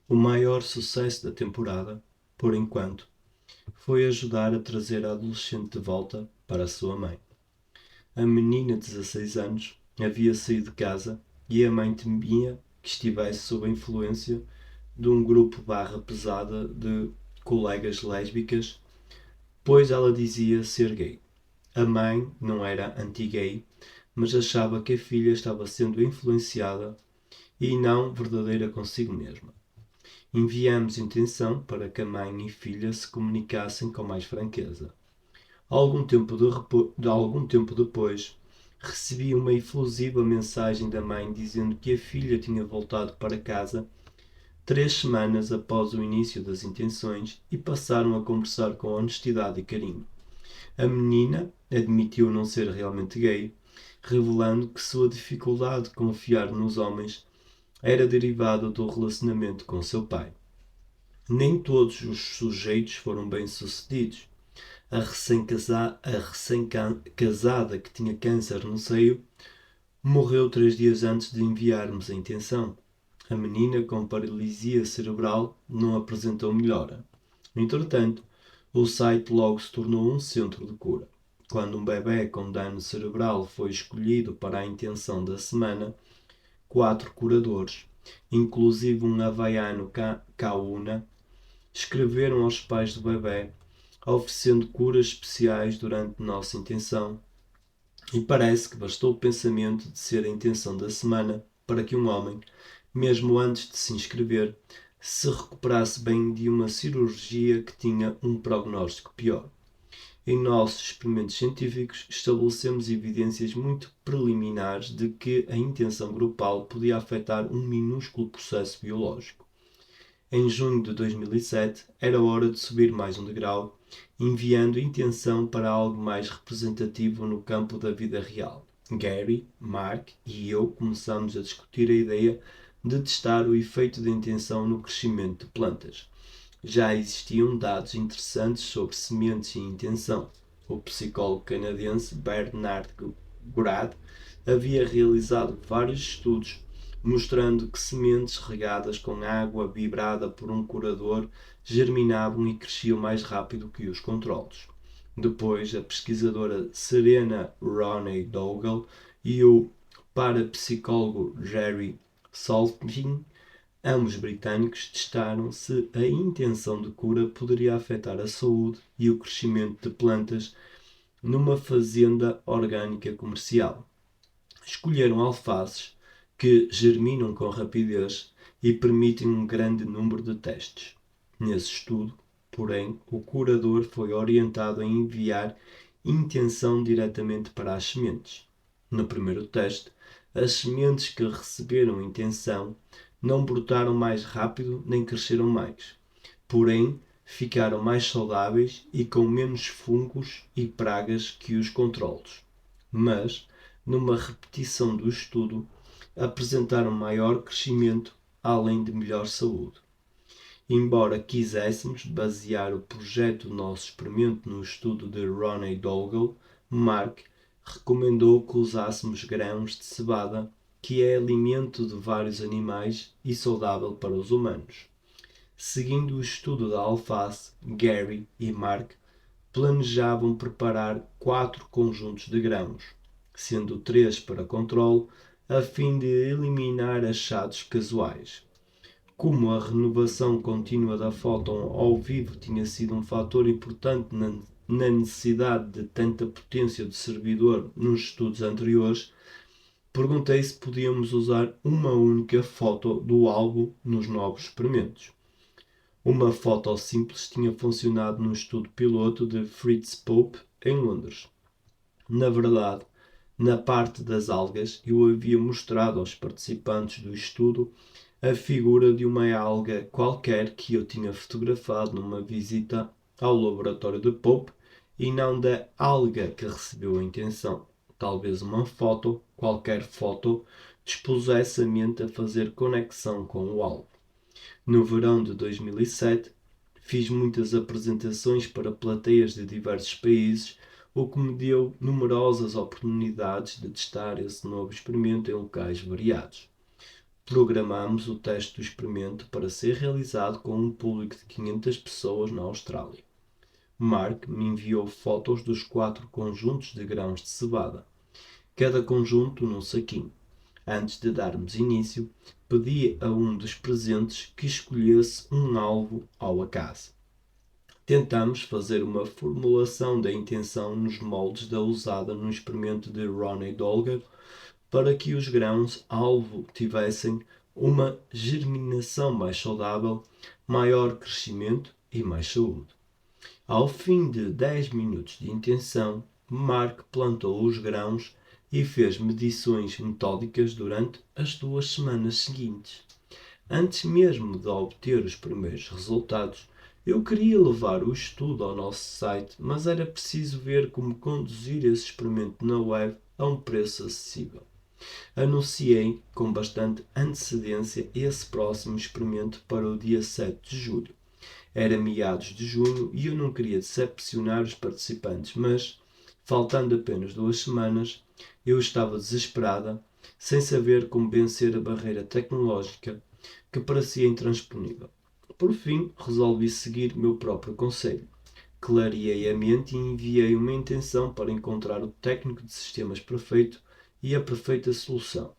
O maior sucesso da temporada, por enquanto, foi ajudar a trazer a adolescente de volta para a sua mãe. A menina de 16 anos havia saído de casa e a mãe temia que estivesse sob a influência de um grupo pesada de colegas lésbicas, pois ela dizia ser gay. A mãe não era anti-gay, mas achava que a filha estava sendo influenciada e não verdadeira consigo mesma. Enviamos intenção para que a mãe e filha se comunicassem com mais franqueza. Algum tempo depois, recebi uma efusiva mensagem da mãe dizendo que a filha tinha voltado para casa 3 semanas após o início das intenções e passaram a conversar com honestidade e carinho. A menina admitiu não ser realmente gay, revelando que sua dificuldade de confiar nos homens era derivada do relacionamento com seu pai. Nem todos os sujeitos foram bem-sucedidos. A recém-casada que tinha câncer no seio morreu 3 dias antes de enviarmos a intenção. A menina com paralisia cerebral não apresentou melhora. Entretanto, o site logo se tornou um centro de cura. Quando um bebê com dano cerebral foi escolhido para a intenção da semana, 4 curadores, inclusive um havaiano Kauna, escreveram aos pais do bebê, oferecendo curas especiais durante nossa intenção. E parece que bastou o pensamento de ser a intenção da semana para que um homem, mesmo antes de se inscrever, se recuperasse bem de uma cirurgia que tinha um prognóstico pior. Em nossos experimentos científicos, estabelecemos evidências muito preliminares de que a intenção grupal podia afetar um minúsculo processo biológico. Em junho de 2007, era hora de subir mais um degrau, enviando intenção para algo mais representativo no campo da vida real. Gary, Mark e eu começamos a discutir a ideia de testar o efeito da intenção no crescimento de plantas. Já existiam dados interessantes sobre sementes e intenção. O psicólogo canadense Bernard Gourad havia realizado vários estudos mostrando que sementes regadas com água vibrada por um curador germinavam e cresciam mais rápido que os controlos. Depois, a pesquisadora Serena Roney Dougal e o parapsicólogo Jerry Salpin, ambos britânicos, testaram se a intenção de cura poderia afetar a saúde e o crescimento de plantas numa fazenda orgânica comercial. Escolheram alfaces que germinam com rapidez e permitem um grande número de testes. Nesse estudo, porém, o curador foi orientado a enviar intenção diretamente para as sementes. No primeiro teste, as sementes que receberam intenção não brotaram mais rápido nem cresceram mais. Porém, ficaram mais saudáveis e com menos fungos e pragas que os controlos. Mas, numa repetição do estudo, apresentaram maior crescimento, além de melhor saúde. Embora quiséssemos basear o projeto do nosso experimento no estudo de Roney Dougal, Mark recomendou que usássemos grãos de cevada, que é alimento de vários animais e saudável para os humanos. Seguindo o estudo da alface, Gary e Mark planejavam preparar 4 conjuntos de grãos, sendo 3 para controle, a fim de eliminar achados casuais. Como a renovação contínua da foto ao vivo tinha sido um fator importante na necessidade de tanta potência de servidor nos estudos anteriores, perguntei se podíamos usar uma única foto do álbum nos novos experimentos. Uma foto simples tinha funcionado no estudo piloto de Fritz Pope em Londres. Na verdade, na parte das algas, eu havia mostrado aos participantes do estudo a figura de uma alga qualquer que eu tinha fotografado numa visita ao laboratório de Pope e não da alga que recebeu a intenção. Talvez uma foto, qualquer foto, dispusesse a mente a fazer conexão com o alvo. No verão de 2007, fiz muitas apresentações para plateias de diversos países, o que me deu numerosas oportunidades de testar esse novo experimento em locais variados. Programámos o teste do experimento para ser realizado com um público de 500 pessoas na Austrália. Mark me enviou fotos dos 4 conjuntos de grãos de cevada, cada conjunto num saquinho. Antes de darmos início, pedi a um dos presentes que escolhesse um alvo ao acaso. Tentamos fazer uma formulação da intenção nos moldes da usada no experimento de Roney Dougal para que os grãos-alvo tivessem uma germinação mais saudável, maior crescimento e mais saúde. Ao fim de 10 minutos de intenção, Mark plantou os grãos e fez medições metódicas durante as 2 semanas seguintes. Antes mesmo de obter os primeiros resultados, eu queria levar o estudo ao nosso site, mas era preciso ver como conduzir esse experimento na web a um preço acessível. Anunciei com bastante antecedência esse próximo experimento para o dia 7 de julho. Era meados de junho e eu não queria decepcionar os participantes, mas, faltando apenas 2 semanas, eu estava desesperada, sem saber como vencer a barreira tecnológica que parecia intransponível. Por fim, resolvi seguir meu próprio conselho. Clareei a mente e enviei uma intenção para encontrar o técnico de sistemas perfeito e a perfeita solução.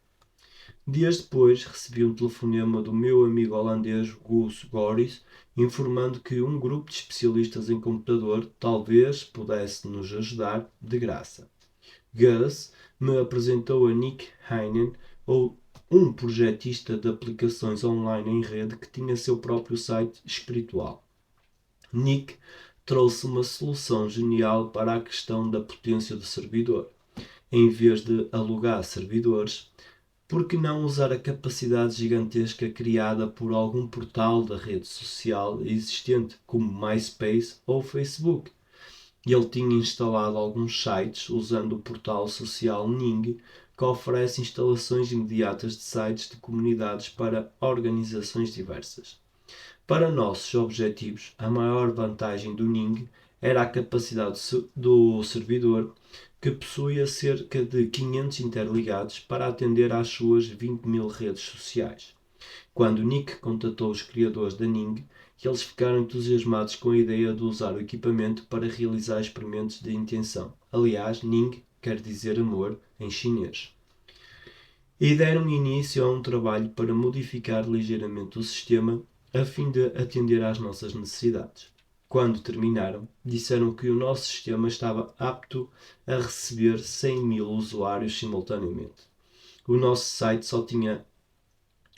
Dias depois, recebi um telefonema do meu amigo holandês Gus Goris, informando que um grupo de especialistas em computador talvez pudesse nos ajudar de graça. Gus me apresentou a Nick Heinen, um projetista de aplicações online em rede que tinha seu próprio site espiritual. Nick trouxe uma solução genial para a questão da potência do servidor. Em vez de alugar servidores, por que não usar a capacidade gigantesca criada por algum portal da rede social existente, como MySpace ou Facebook? Ele tinha instalado alguns sites usando o portal social Ning, que oferece instalações imediatas de sites de comunidades para organizações diversas. Para nossos objetivos, a maior vantagem do Ning era a capacidade do servidor, que possuía cerca de 500 interligados para atender às suas 20.000 redes sociais. Quando Nick contatou os criadores da Ning, eles ficaram entusiasmados com a ideia de usar o equipamento para realizar experimentos de intenção. Aliás, Ning quer dizer amor em chinês. E deram início a um trabalho para modificar ligeiramente o sistema a fim de atender às nossas necessidades. Quando terminaram, disseram que o nosso sistema estava apto a receber 100.000 usuários simultaneamente. O nosso site só tinha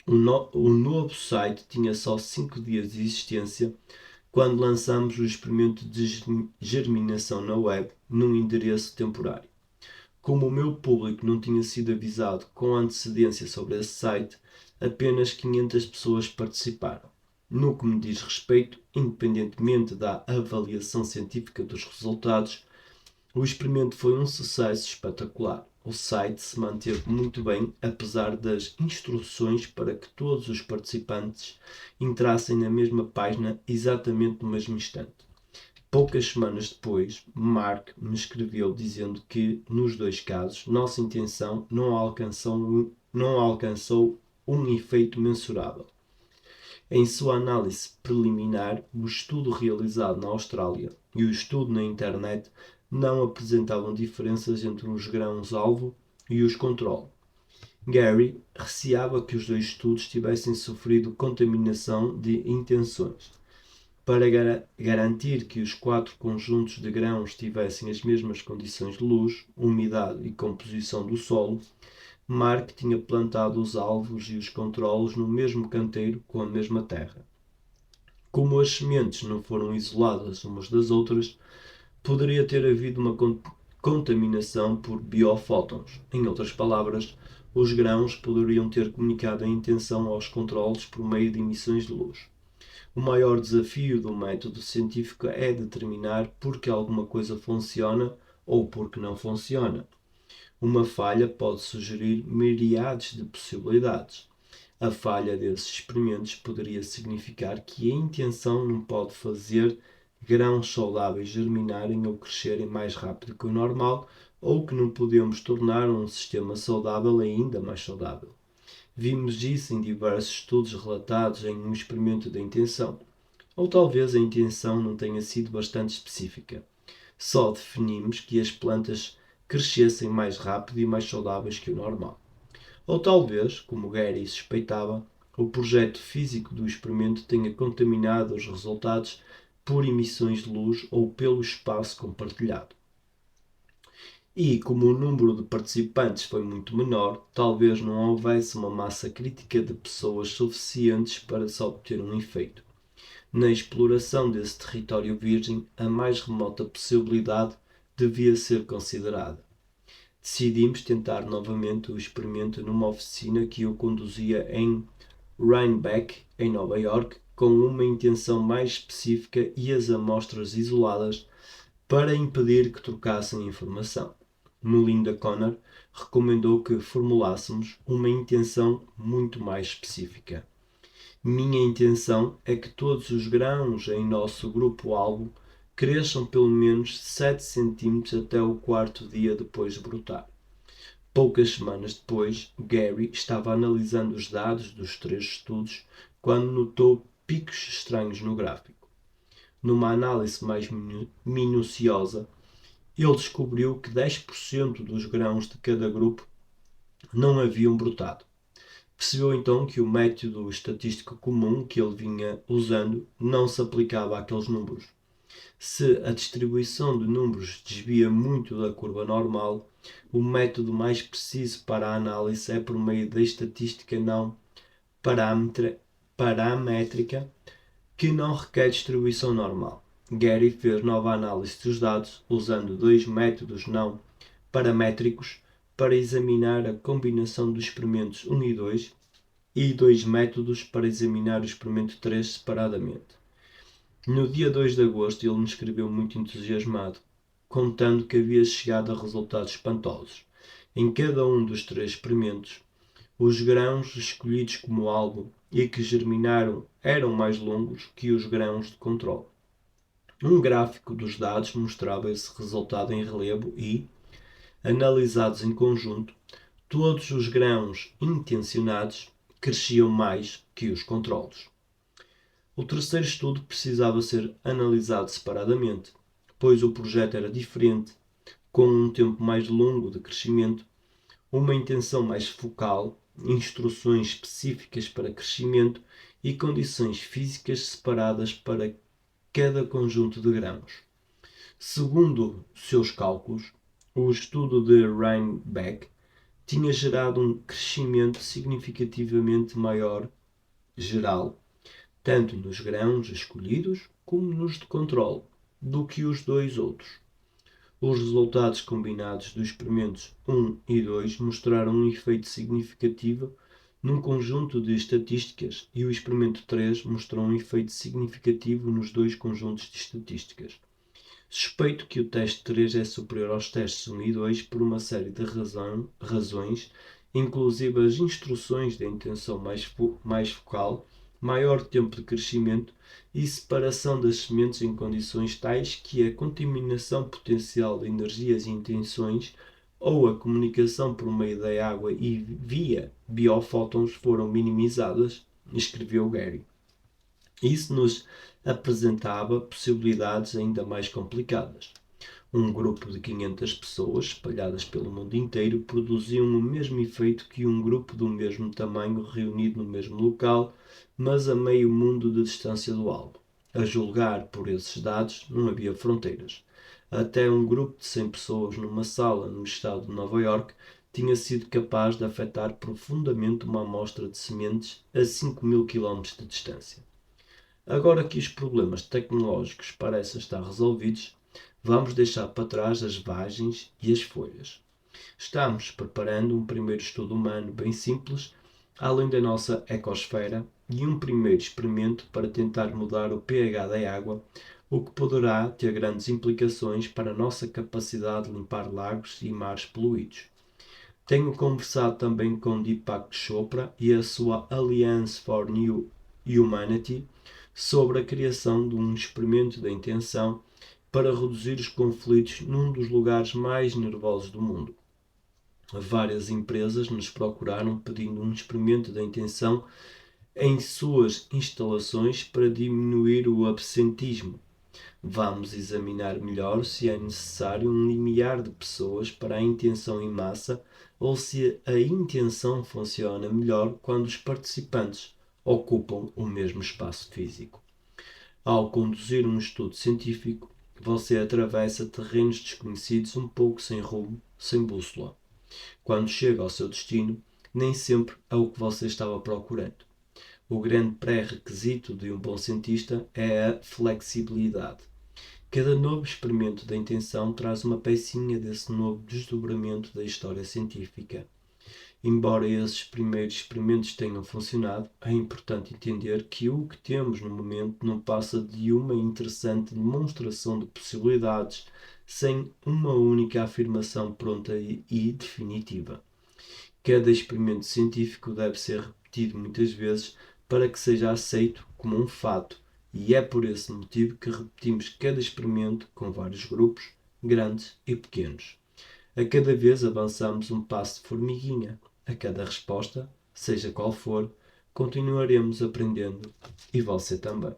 o novo site tinha só 5 dias de existência quando lançamos o experimento de germinação na web num endereço temporário. Como o meu público não tinha sido avisado com antecedência sobre esse site, apenas 500 pessoas participaram. No que me diz respeito, independentemente da avaliação científica dos resultados, o experimento foi um sucesso espetacular. O site se manteve muito bem, apesar das instruções para que todos os participantes entrassem na mesma página exatamente no mesmo instante. Poucas semanas depois, Mark me escreveu dizendo que, nos dois casos, nossa intenção não alcançou um efeito mensurável. Em sua análise preliminar, o estudo realizado na Austrália e o estudo na internet não apresentavam diferenças entre os grãos-alvo e os controle. Gary receava que os dois estudos tivessem sofrido contaminação de intenções. Para garantir que os 4 conjuntos de grãos tivessem as mesmas condições de luz, umidade e composição do solo, Mark tinha plantado os alvos e os controlos no mesmo canteiro com a mesma terra. Como as sementes não foram isoladas umas das outras, poderia ter havido uma contaminação por biofótons. Em outras palavras, os grãos poderiam ter comunicado a intenção aos controles por meio de emissões de luz. O maior desafio do método científico é determinar por que alguma coisa funciona ou por que não funciona. Uma falha pode sugerir myriades de possibilidades. A falha desses experimentos poderia significar que a intenção não pode fazer grãos saudáveis germinarem ou crescerem mais rápido que o normal, ou que não podemos tornar um sistema saudável ainda mais saudável. Vimos isso em diversos estudos relatados em um experimento da intenção. Ou talvez a intenção não tenha sido bastante específica. Só definimos que as plantas crescessem mais rápido e mais saudáveis que o normal. Ou talvez, como Gary suspeitava, o projeto físico do experimento tenha contaminado os resultados por emissões de luz ou pelo espaço compartilhado. E, como o número de participantes foi muito menor, talvez não houvesse uma massa crítica de pessoas suficientes para se obter um efeito. Na exploração desse território virgem, a mais remota possibilidade devia ser considerada. Decidimos tentar novamente o experimento numa oficina que eu conduzia em Rhinebeck, em Nova York, com uma intenção mais específica e as amostras isoladas para impedir que trocassem informação. Melinda Connor recomendou que formulássemos uma intenção muito mais específica. Minha intenção é que todos os grãos em nosso grupo-alvo cresçam pelo menos 7 cm até o 4º dia depois de brotar. Poucas semanas depois, Gary estava analisando os dados dos 3 estudos quando notou picos estranhos no gráfico. Numa análise mais minuciosa, ele descobriu que 10% dos grãos de cada grupo não haviam brotado. Percebeu então que o método estatístico comum que ele vinha usando não se aplicava àqueles números. Se a distribuição de números desvia muito da curva normal, o método mais preciso para a análise é por meio da estatística não paramétrica, que não requer distribuição normal. Gary fez nova análise dos dados usando 2 métodos não paramétricos para examinar a combinação dos experimentos 1 e 2 e 2 métodos para examinar o experimento 3 separadamente. No dia 2 de agosto ele me escreveu muito entusiasmado, contando que havia chegado a resultados espantosos. Em cada um dos 3 experimentos, os grãos escolhidos como alvo e que germinaram eram mais longos que os grãos de controle. Um gráfico dos dados mostrava esse resultado em relevo e, analisados em conjunto, todos os grãos intencionados cresciam mais que os controlos. O terceiro estudo precisava ser analisado separadamente, pois o projeto era diferente, com um tempo mais longo de crescimento, uma intenção mais focal, instruções específicas para crescimento e condições físicas separadas para cada conjunto de grãos. Segundo seus cálculos, o estudo de Reinbeck tinha gerado um crescimento significativamente maior geral, tanto nos grãos escolhidos como nos de controle, do que os dois outros. Os resultados combinados dos experimentos 1 e 2 mostraram um efeito significativo num conjunto de estatísticas e o experimento 3 mostrou um efeito significativo nos dois conjuntos de estatísticas. Suspeito que o teste 3 é superior aos testes 1 e 2 por uma série de razões, inclusive as instruções de intenção mais focal, maior tempo de crescimento e separação das sementes em condições tais que a contaminação potencial de energias e intenções ou a comunicação por meio da água e via biofótons foram minimizadas, escreveu Gary. Isso nos apresentava possibilidades ainda mais complicadas. Um grupo de 500 pessoas, espalhadas pelo mundo inteiro, produziam o mesmo efeito que um grupo do mesmo tamanho reunido no mesmo local, mas a meio mundo de distância do alvo. A julgar por esses dados, não havia fronteiras. Até um grupo de 100 pessoas numa sala no estado de Nova York tinha sido capaz de afetar profundamente uma amostra de sementes a 5.000 km de distância. Agora que os problemas tecnológicos parecem estar resolvidos, vamos deixar para trás as vagens e as folhas. Estamos preparando um primeiro estudo humano bem simples, além da nossa ecosfera, e um primeiro experimento para tentar mudar o pH da água, o que poderá ter grandes implicações para a nossa capacidade de limpar lagos e mares poluídos. Tenho conversado também com Deepak Chopra e a sua Alliance for New Humanity sobre a criação de um experimento da intenção para reduzir os conflitos num dos lugares mais nervosos do mundo. Várias empresas nos procuraram pedindo um experimento da intenção em suas instalações para diminuir o absentismo. Vamos examinar melhor se é necessário um limiar de pessoas para a intenção em massa ou se a intenção funciona melhor quando os participantes ocupam o mesmo espaço físico. Ao conduzir um estudo científico, você atravessa terrenos desconhecidos um pouco sem rumo, sem bússola. Quando chega ao seu destino, nem sempre é o que você estava procurando. O grande pré-requisito de um bom cientista é a flexibilidade. Cada novo experimento da intenção traz uma pecinha desse novo desdobramento da história científica. Embora esses primeiros experimentos tenham funcionado, é importante entender que o que temos no momento não passa de uma interessante demonstração de possibilidades sem uma única afirmação pronta e definitiva. Cada experimento científico deve ser repetido muitas vezes para que seja aceito como um fato, e é por esse motivo que repetimos cada experimento com vários grupos, grandes e pequenos. A cada vez avançamos um passo de formiguinha. A cada resposta, seja qual for, continuaremos aprendendo e você também.